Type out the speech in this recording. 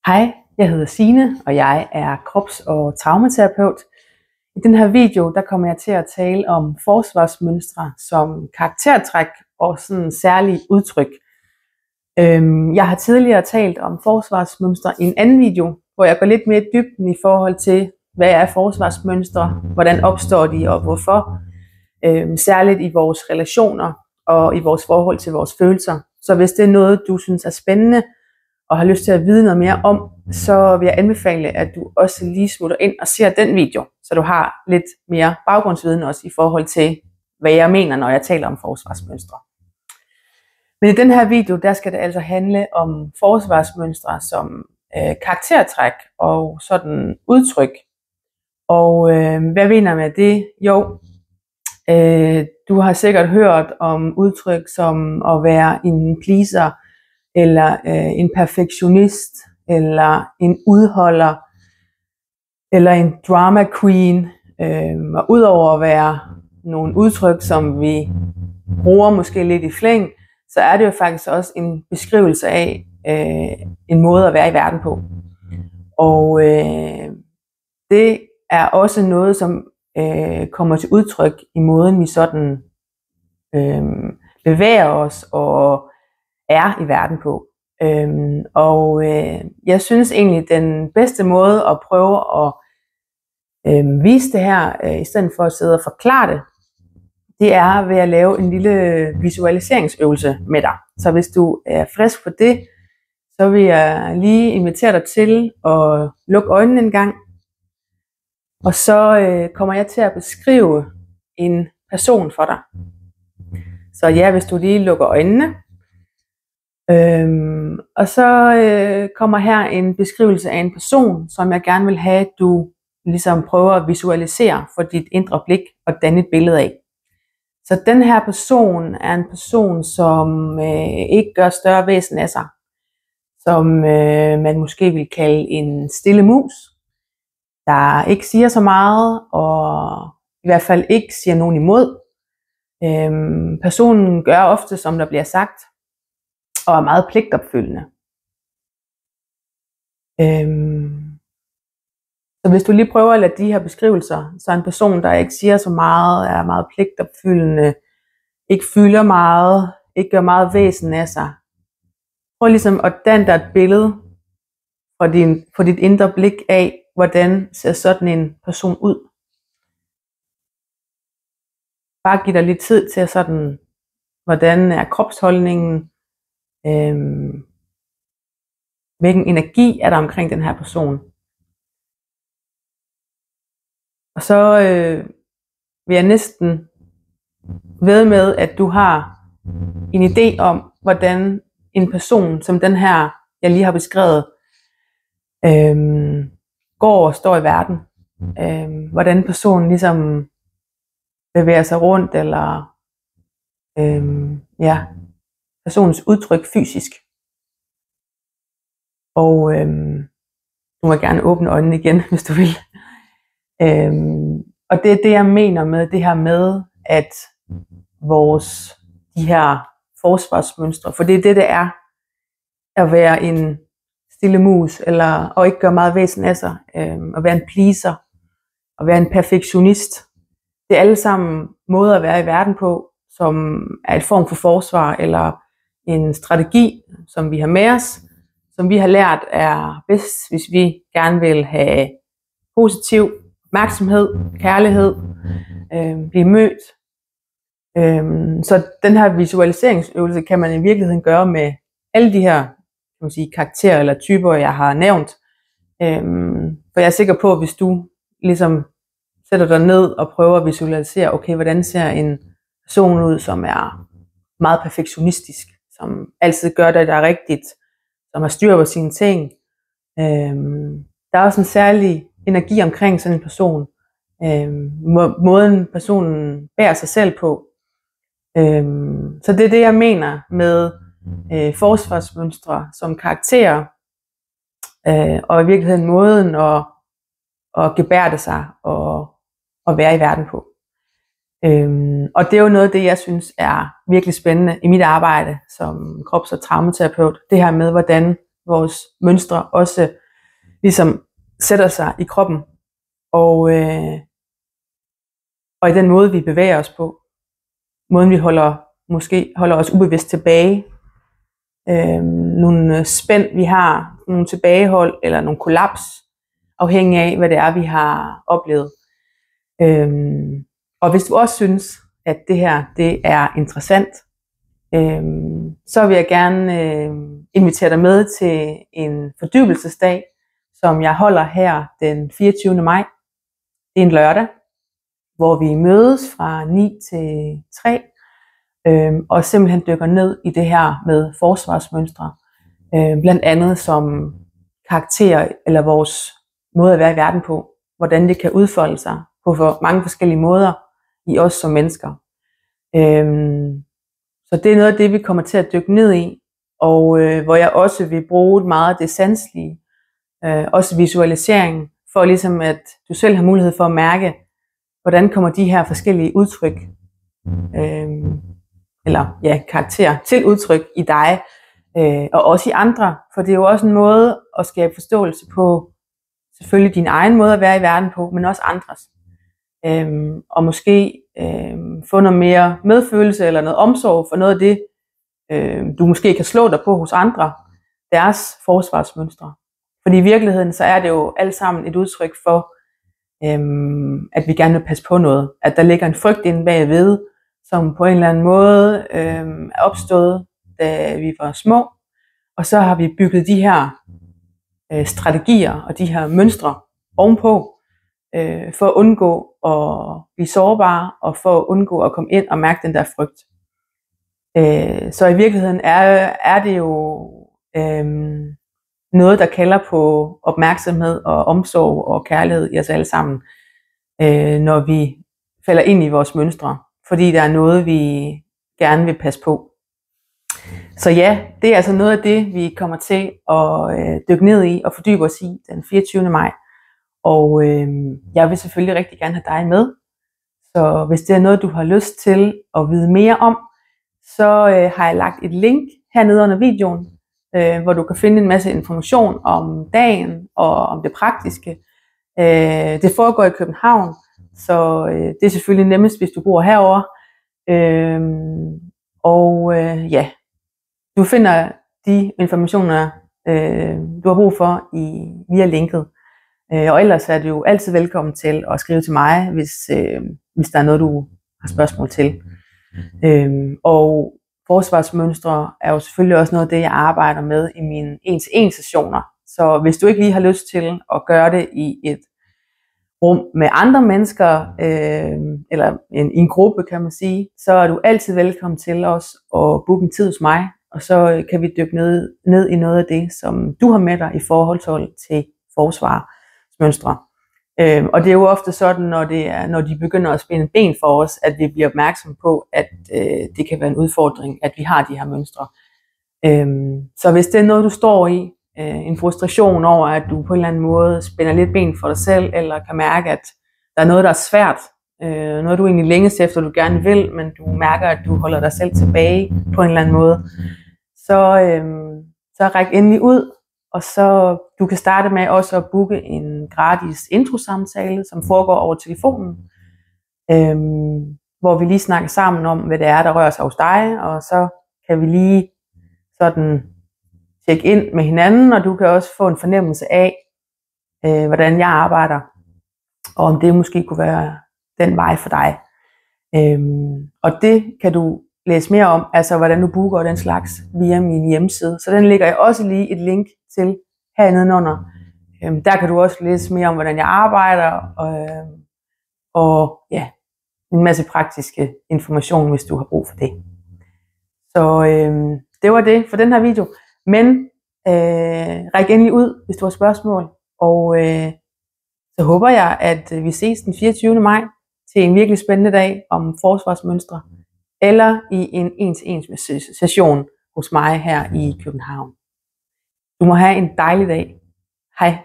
Hej, jeg hedder Signe, og jeg er krops- og traumaterapeut. I den her video, der kommer jeg til at tale om forsvarsmønstre som karaktertræk og sådan særlige udtryk. Jeg har tidligere talt om forsvarsmønstre i en anden video, hvor jeg går lidt mere i dybden i forhold til, hvad er forsvarsmønstre, hvordan opstår de og hvorfor. Særligt i vores relationer og i vores forhold til vores følelser. Så hvis det er noget, du synes er spændende, og har lyst til at vide noget mere om, så vil jeg anbefale, at du også lige smutter ind og ser den video, så du har lidt mere baggrundsviden også i forhold til, hvad jeg mener, når jeg taler om forsvarsmønstre. Men i den her video, der skal det altså handle om forsvarsmønstre som karaktertræk og sådan udtryk. Og hvad mener jeg med det? Jo, du har sikkert hørt om udtryk som at være en pleaser, eller en perfektionist, eller en udholder, eller en drama queen. Og udover at være nogle udtryk, som vi bruger måske lidt i flæng, så er det jo faktisk også en beskrivelse af en måde at være i verden på. Og det er også noget, som kommer til udtryk i måden, vi sådan bevæger os og er i verden på. Jeg synes egentlig, den bedste måde at prøve at vise det her, i stedet for at sidde og forklare det, det er ved at lave en lille visualiseringsøvelse med dig. Så hvis du er frisk på det, så vil jeg lige invitere dig til at lukke øjnene en gang. Og så kommer jeg til at beskrive en person for dig. Så ja, hvis du lige lukker øjnene. Og så kommer her en beskrivelse af en person, som jeg gerne vil have, at du ligesom prøver at visualisere for dit indre blik og danne et billede af. Så den her person er en person, som ikke gør større væsen af sig, som man måske vil kalde en stille mus, der ikke siger så meget, og i hvert fald ikke siger nogen imod. Personen gør ofte, som der bliver sagt, og er meget pligtopfyldende. Så hvis du lige prøver at lade de her beskrivelser, så en person, der ikke siger så meget, er meget pligtopfyldende, ikke fylder meget, ikke gør meget væsen af sig. Prøv ligesom at danne dig et billede for dit indre blik af, hvordan ser sådan en person ud. Bare giv dig lidt tid til sådan, hvordan er kropsholdningen, hvilken energi er der omkring den her person. Og så vil jeg næsten vædde med, at du har en idé om, hvordan en person som den her, jeg lige har beskrevet, går og står i verden. Hvordan personen ligesom bevæger sig rundt, eller personens udtryk fysisk. Og du må gerne åbne øjnene igen, hvis du vil. Og det er det, jeg mener med det her med, at de her forsvarsmønstre, for det er det er, at være en stille mus, og ikke gøre meget væsen af sig, at være en pleaser, at være en perfektionist. Det er alle sammen måder at være i verden på, som er et form for forsvar, eller en strategi, som vi har med os, som vi har lært er bedst, hvis vi gerne vil have positiv opmærksomhed, kærlighed, blive mødt. Så den her visualiseringsøvelse kan man i virkeligheden gøre med alle de her karakterer eller typer, jeg har nævnt. For jeg er sikker på, at hvis du ligesom sætter dig ned og prøver at visualisere, okay, hvordan ser en person ud, som er meget perfektionistisk, som altid gør det, der er rigtigt, som har styr på sine ting. Der er også en særlig energi omkring sådan en person. Måden personen bærer sig selv på. Så det er det, jeg mener med forsvarsmønstre som karakterer, og i virkeligheden måden at gebærde sig og være i verden på. Og det er jo noget af det, jeg synes er virkelig spændende i mit arbejde som krops- og traumaterapeut. Det her med, hvordan vores mønstre også ligesom sætter sig i kroppen. Og i den måde, vi bevæger os på. Måden, vi måske holder os ubevidst tilbage. Nogle spænd, vi har. Nogle tilbagehold eller nogle kollaps. Afhængig af, hvad det er, vi har oplevet. Og hvis du også synes, at det her det er interessant, så vil jeg gerne invitere dig med til en fordybelsesdag, som jeg holder her den 24. maj. Det er en lørdag, hvor vi mødes fra 9 til 3, og simpelthen dykker ned i det her med forsvarsmønstre, blandt andet som karakterer eller vores måde at være i verden på, hvordan det kan udfolde sig på mange forskellige måder i os som mennesker. Så det er noget af det, vi kommer til at dykke ned i, og hvor jeg også vil bruge meget af det sanselige, også visualisering, for ligesom at du selv har mulighed for at mærke, hvordan kommer de her forskellige udtryk, karakterer til udtryk i dig, og også i andre, for det er jo også en måde at skabe forståelse på, selvfølgelig din egen måde at være i verden på, men også andres. Og måske få noget mere medfølelse eller noget omsorg for noget af det, du måske kan slå dig på hos andre, deres forsvarsmønstre. Fordi i virkeligheden, så er det jo alt sammen et udtryk for, at vi gerne vil passe på noget. At der ligger en frygt inde bagved, som på en eller anden måde er opstået, da vi var små. Og så har vi bygget de her strategier og de her mønstre ovenpå, for at undgå at blive sårbare, og for at undgå at komme ind og mærke den der frygt. Så i virkeligheden er det jo noget, der kalder på opmærksomhed og omsorg og kærlighed i os alle sammen, når vi falder ind i vores mønstre, fordi der er noget, vi gerne vil passe på. Så ja, det er altså noget af det, vi kommer til at dykke ned i og fordybe os i den 24. maj. Og jeg vil selvfølgelig rigtig gerne have dig med. Så hvis det er noget, du har lyst til at vide mere om, så har jeg lagt et link hernede under videoen, hvor du kan finde en masse information om dagen og om det praktiske. Det foregår i København, så det er selvfølgelig nemmest, hvis du bor herovre. Du finder de informationer, du har brug for via linket. Og ellers er du jo altid velkommen til at skrive til mig, hvis der er noget, du har spørgsmål til. Og forsvarsmønstre er jo selvfølgelig også noget af det, jeg arbejder med i mine 1-til-1 sessioner. Så hvis du ikke lige har lyst til at gøre det i et rum med andre mennesker, eller i en gruppe, kan man sige, så er du altid velkommen til os at booke en tid hos mig, og så kan vi dykke ned i noget af det, som du har med dig i forhold til forsvarsmønstre. Og det er jo ofte sådan, når de begynder at spænde ben for os, at vi bliver opmærksom på, at det kan være en udfordring, at vi har de her mønstre. Så hvis det er noget, du står i, en frustration over, at du på en eller anden måde spænder lidt ben for dig selv, eller kan mærke, at der er noget, der er svært, noget du egentlig længes efter, du gerne vil, men du mærker, at du holder dig selv tilbage på en eller anden måde, så ræk endelig ud. Og så du kan starte med også at booke en gratis introsamtale, som foregår over telefonen, hvor vi lige snakker sammen om, hvad det er, der rører sig hos dig, og så kan vi lige sådan tjekke ind med hinanden, og du kan også få en fornemmelse af, hvordan jeg arbejder, og om det måske kunne være den vej for dig. Og det kan du læse mere om, altså hvordan du booker den slags via min hjemmeside. Så den lægger jeg også lige et link til hernede under. Der kan du også læse mere om, hvordan jeg arbejder, og en masse praktiske information, hvis du har brug for det. Så det var det for den her video. Men ræk endelig ud, hvis du har spørgsmål. Og så håber jeg, at vi ses den 24. maj til en virkelig spændende dag om forsvarsmønstre, eller i en 1-til-1 session hos mig her i København. Du må have en dejlig dag. Hej.